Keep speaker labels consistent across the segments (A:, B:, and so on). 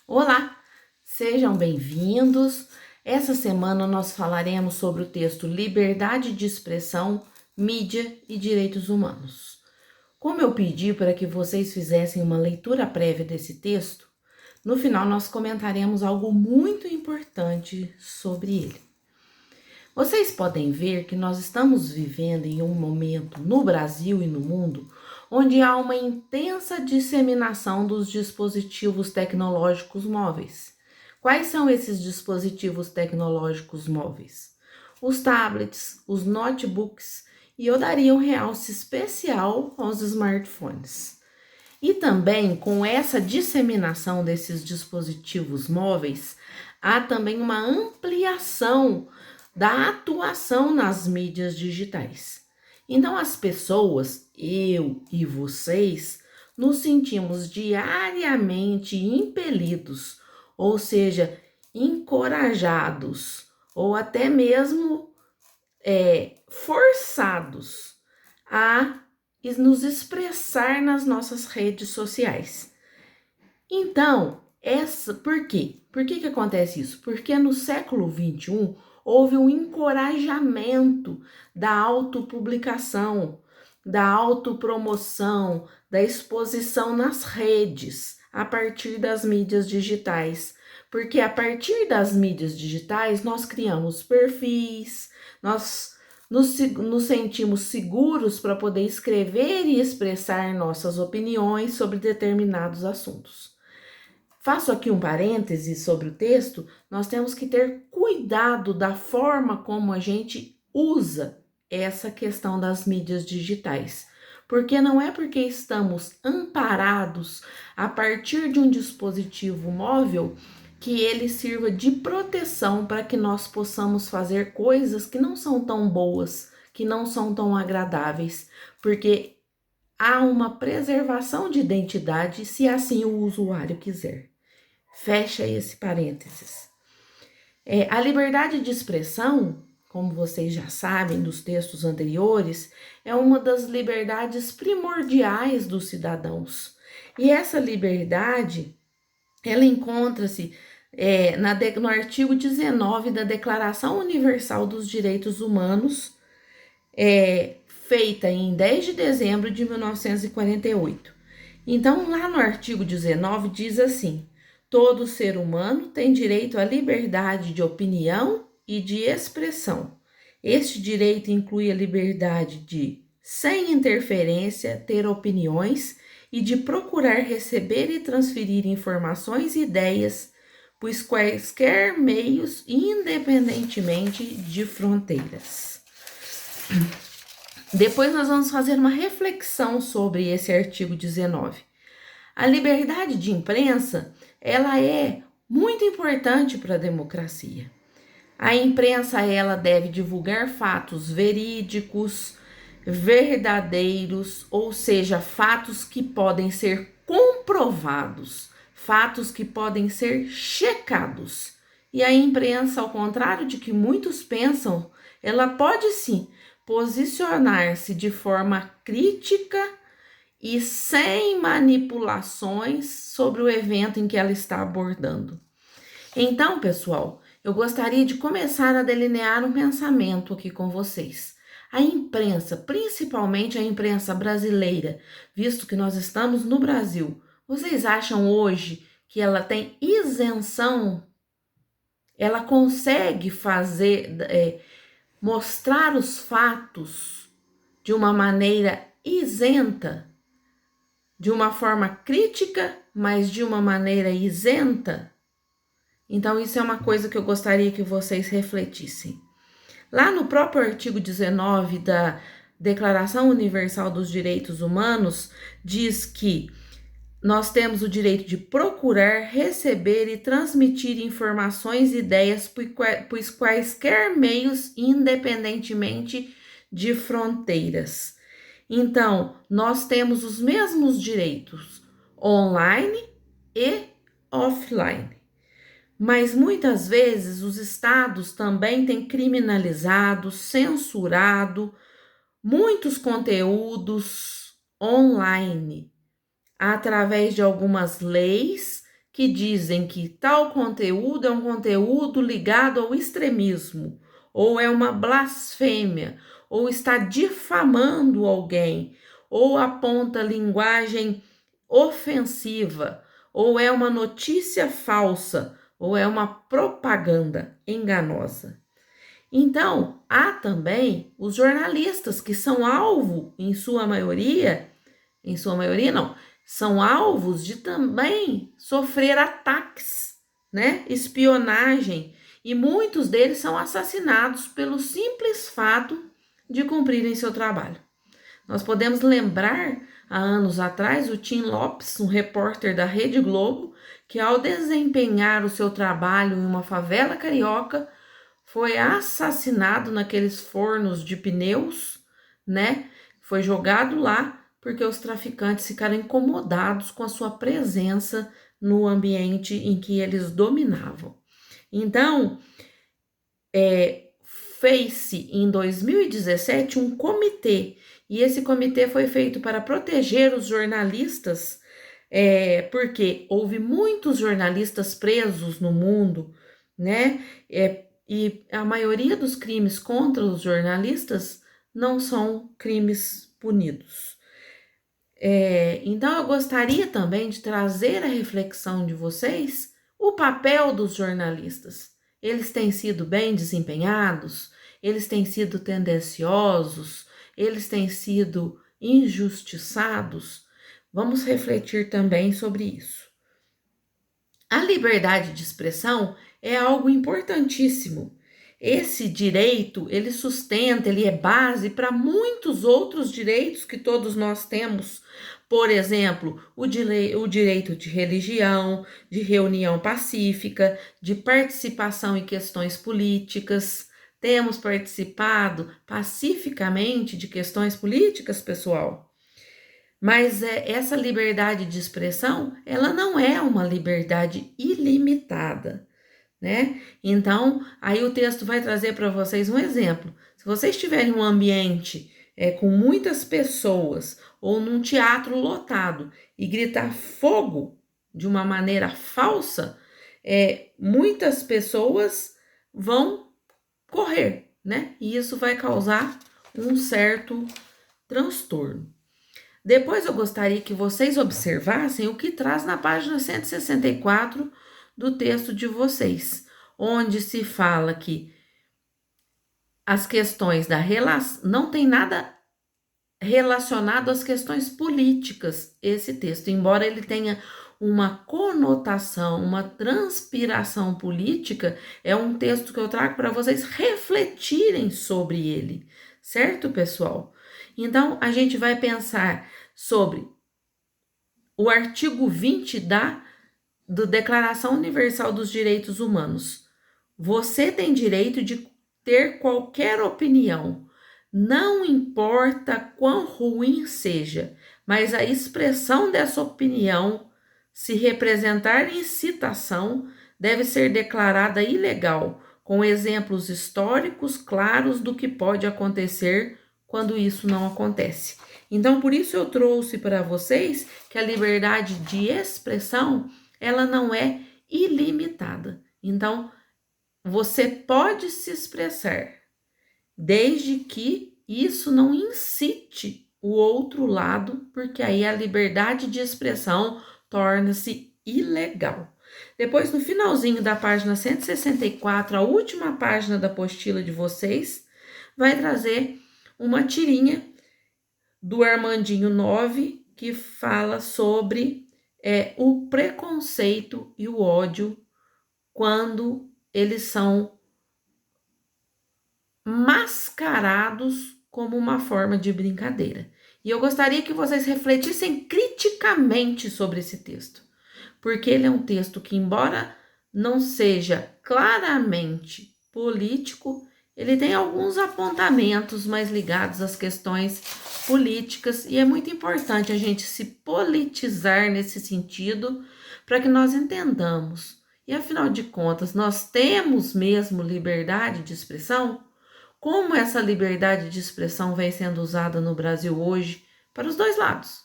A: Olá, sejam bem-vindos. Essa semana nós falaremos sobre o texto Liberdade de Expressão, Mídia e Direitos Humanos. Como eu pedi para que vocês fizessem uma leitura prévia desse texto, no final nós comentaremos algo muito importante sobre ele. Vocês podem ver que nós estamos vivendo em um momento no Brasil e no mundo onde há uma intensa disseminação dos dispositivos tecnológicos móveis. Quais são esses dispositivos tecnológicos móveis? Os tablets, os notebooks e eu daria um realce especial aos smartphones. E também com essa disseminação desses dispositivos móveis, há também uma ampliação da atuação nas mídias digitais. Então, as pessoas, eu e vocês, nos sentimos diariamente impelidos, ou seja, encorajados, ou até mesmo forçados a nos expressar nas nossas redes sociais. Então, por quê? Por que acontece isso? Porque no século XXI houve um encorajamento da autopublicação, da autopromoção, da exposição nas redes, a partir das mídias digitais. Porque a partir das mídias digitais nós criamos perfis, nós nos sentimos seguros para poder escrever e expressar nossas opiniões sobre determinados assuntos. Faço aqui um parêntese sobre o texto, nós temos que ter cuidado da forma como a gente usa essa questão das mídias digitais. Porque não é porque estamos amparados a partir de um dispositivo móvel que ele sirva de proteção para que nós possamos fazer coisas que não são tão boas, que não são tão agradáveis, porque há uma preservação de identidade se assim o usuário quiser. Fecha esse parênteses. A liberdade de expressão, como vocês já sabem dos textos anteriores, é uma das liberdades primordiais dos cidadãos. E essa liberdade, ela encontra-se no artigo 19 da Declaração Universal dos Direitos Humanos, feita em 10 de dezembro de 1948. Então, lá no artigo 19 diz assim: todo ser humano tem direito à liberdade de opinião e de expressão. Este direito inclui a liberdade de, sem interferência, ter opiniões e de procurar receber e transferir informações e ideias por quaisquer meios, independentemente de fronteiras. Depois nós vamos fazer uma reflexão sobre esse artigo 19. A liberdade de imprensa, ela é muito importante para a democracia. A imprensa, ela deve divulgar fatos verídicos, verdadeiros, ou seja, fatos que podem ser comprovados, fatos que podem ser checados. E a imprensa, ao contrário de que muitos pensam, ela pode sim posicionar-se de forma crítica e sem manipulações sobre o evento em que ela está abordando. Então, pessoal, eu gostaria de começar a delinear um pensamento aqui com vocês. A imprensa, principalmente a imprensa brasileira, visto que nós estamos no Brasil, vocês acham hoje que ela tem isenção? Ela consegue mostrar os fatos de uma maneira isenta? De uma forma crítica, mas de uma maneira isenta? Então, isso é uma coisa que eu gostaria que vocês refletissem. Lá no próprio artigo 19 da Declaração Universal dos Direitos Humanos, diz que nós temos o direito de procurar, receber e transmitir informações e ideias por quaisquer meios, independentemente de fronteiras. Então, nós temos os mesmos direitos online e offline. Mas muitas vezes os estados também têm criminalizado, censurado muitos conteúdos online através de algumas leis que dizem que tal conteúdo é um conteúdo ligado ao extremismo, ou é uma blasfêmia, ou está difamando alguém, ou aponta linguagem ofensiva, ou é uma notícia falsa, ou é uma propaganda enganosa. Então, há também os jornalistas que são alvo, em sua maioria não, são alvos de também sofrer ataques, né? Espionagem, e muitos deles são assassinados pelo simples fato de cumprirem seu trabalho. Nós podemos lembrar, há anos atrás, o Tim Lopes, um repórter da Rede Globo, que ao desempenhar o seu trabalho em uma favela carioca, foi assassinado naqueles fornos de pneus, né? Foi jogado lá porque os traficantes ficaram incomodados com a sua presença no ambiente em que eles dominavam. Então, fez-se em 2017 um comitê, e esse comitê foi feito para proteger os jornalistas, porque houve muitos jornalistas presos no mundo, né? E a maioria dos crimes contra os jornalistas não são crimes punidos. Então, eu gostaria também de trazer a reflexão de vocês o papel dos jornalistas. Eles têm sido bem desempenhados? Eles têm sido tendenciosos? Eles têm sido injustiçados? Vamos refletir também sobre isso. A liberdade de expressão é algo importantíssimo. Esse direito, ele sustenta, ele é base para muitos outros direitos que todos nós temos. Por exemplo, o direito de religião, de reunião pacífica, de participação em questões políticas. Temos participado pacificamente de questões políticas, pessoal? Mas essa liberdade de expressão, ela não é uma liberdade ilimitada, né? Então, aí o texto vai trazer para vocês um exemplo. Se vocês tiverem um ambiente com muitas pessoas ou num teatro lotado e gritar fogo de uma maneira falsa, muitas pessoas vão correr, né? E isso vai causar um certo transtorno. Depois eu gostaria que vocês observassem o que traz na página 164 do texto de vocês, onde se fala que as questões da relação não tem nada relacionado às questões políticas, esse texto, embora ele tenha uma conotação, uma transpiração política, é um texto que eu trago para vocês refletirem sobre ele, certo, pessoal? Então, a gente vai pensar sobre o artigo 20 da Declaração Universal dos Direitos Humanos. Você tem direito de ter qualquer opinião, não importa quão ruim seja, mas a expressão dessa opinião, se representar incitação, deve ser declarada ilegal, com exemplos históricos claros do que pode acontecer quando isso não acontece. Então, por isso eu trouxe para vocês que a liberdade de expressão, ela não é ilimitada. Então, você pode se expressar, desde que isso não incite o outro lado, porque aí a liberdade de expressão torna-se ilegal. Depois, no finalzinho da página 164, a última página da apostila de vocês, vai trazer uma tirinha do Armandinho 9, que fala sobre o preconceito e o ódio quando eles são mascarados como uma forma de brincadeira. E eu gostaria que vocês refletissem criticamente sobre esse texto, porque ele é um texto que, embora não seja claramente político, ele tem alguns apontamentos mais ligados às questões políticas, e é muito importante a gente se politizar nesse sentido para que nós entendamos. E afinal de contas, nós temos mesmo liberdade de expressão? Como essa liberdade de expressão vem sendo usada no Brasil hoje para os dois lados?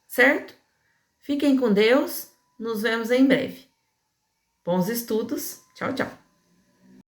A: Certo? Fiquem com Deus nos vemos em breve. Bons estudos. Tchau, tchau.